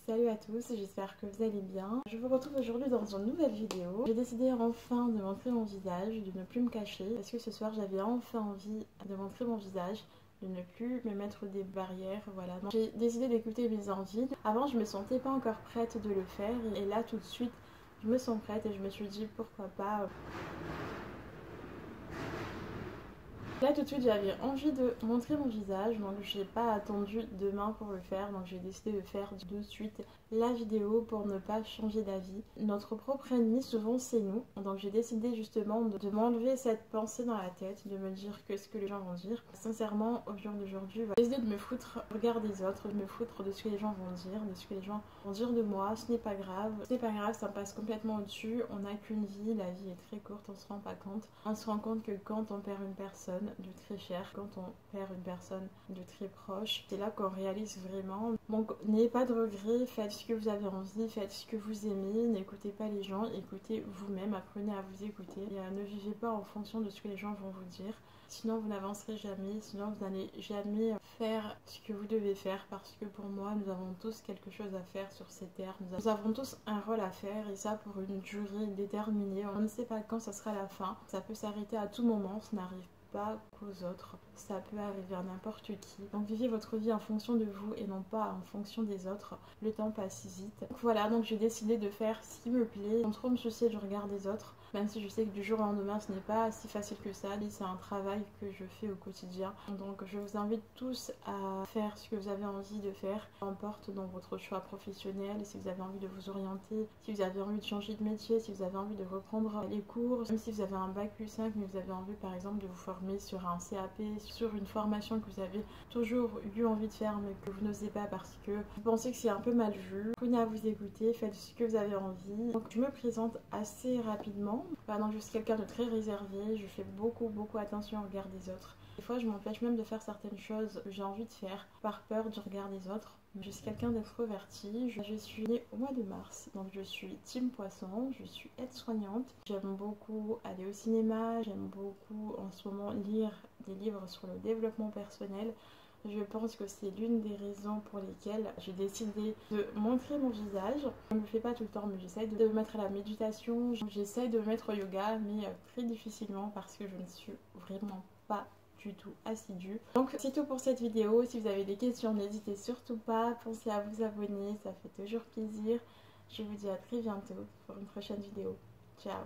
Salut à tous, j'espère que vous allez bien. Je vous retrouve aujourd'hui dans une nouvelle vidéo. J'ai décidé enfin de montrer mon visage, de ne plus me cacher, parce que ce soir j'avais enfin envie de montrer mon visage, de ne plus me mettre des barrières, voilà. J'ai décidé d'écouter mes envies. Avant je me sentais pas encore prête de le faire, et là tout de suite je me sens prête et je me suis dit pourquoi pas. Là tout de suite j'avais envie de montrer mon visage, donc j'ai pas attendu demain pour le faire, donc j'ai décidé de faire de suite la vidéo pour ne pas changer d'avis. Notre propre ennemi souvent c'est nous, donc j'ai décidé justement de m'enlever cette pensée dans la tête, de me dire que ce que les gens vont dire. Sincèrement au jour d'aujourd'hui, j'ai décidé de me foutre du regard des autres, de me foutre de ce que les gens vont dire, de ce que les gens vont dire de moi. Ce n'est pas grave, ça me passe complètement au-dessus. On n'a qu'une vie, la vie est très courte, on se rend pas compte. On se rend compte que quand on perd une personne de très cher, quand on perd une personne de très proche, c'est là qu'on réalise vraiment. Donc n'ayez pas de regrets, faites ce que vous avez envie, faites ce que vous aimez, n'écoutez pas les gens, écoutez vous-même, apprenez à vous écouter et ne vivez pas en fonction de ce que les gens vont vous dire. Sinon vous n'avancerez jamais, sinon vous n'allez jamais faire ce que vous devez faire, parce que pour moi nous avons tous quelque chose à faire sur cette terre, nous avons tous un rôle à faire, et ça pour une durée déterminée. On ne sait pas quand ça sera la fin, ça peut s'arrêter à tout moment, ça n'arrive pas qu'aux autres, ça peut arriver à n'importe qui. Donc vivez votre vie en fonction de vous et non pas en fonction des autres. Le temps passe vite. Donc voilà, donc j'ai décidé de faire ce qui me plaît, sans trop me soucier du regard des autres, même si je sais que du jour au lendemain ce n'est pas si facile que ça. C'est un travail que je fais au quotidien. Donc je vous invite tous à faire ce que vous avez envie de faire, peu importe dans votre choix professionnel, si vous avez envie de vous orienter, si vous avez envie de changer de métier, si vous avez envie de reprendre les cours, même si vous avez un bac+5 mais vous avez envie par exemple de vous former sur un CAP, sur une formation que vous avez toujours eu envie de faire mais que vous n'osez pas parce que vous pensez que c'est un peu mal vu. Apprenez à vous écouter, faites ce que vous avez envie. Donc je me présente assez rapidement. Donc je suis quelqu'un de très réservé, je fais beaucoup attention au regard des autres. Des fois je m'empêche même de faire certaines choses que j'ai envie de faire par peur du regard des autres. Je suis quelqu'un d'extroverti, je suis née au mois de mars, donc je suis team poisson, je suis aide-soignante. J'aime beaucoup aller au cinéma, j'aime beaucoup en ce moment lire des livres sur le développement personnel. Je pense que c'est l'une des raisons pour lesquelles j'ai décidé de montrer mon visage. Je ne le fais pas tout le temps, mais j'essaie de me mettre à la méditation, j'essaie de me mettre au yoga, mais très difficilement parce que je ne suis vraiment pas du tout assidue. Donc c'est tout pour cette vidéo. Si vous avez des questions, n'hésitez surtout pas, pensez à vous abonner, ça fait toujours plaisir. Je vous dis à très bientôt pour une prochaine vidéo. Ciao.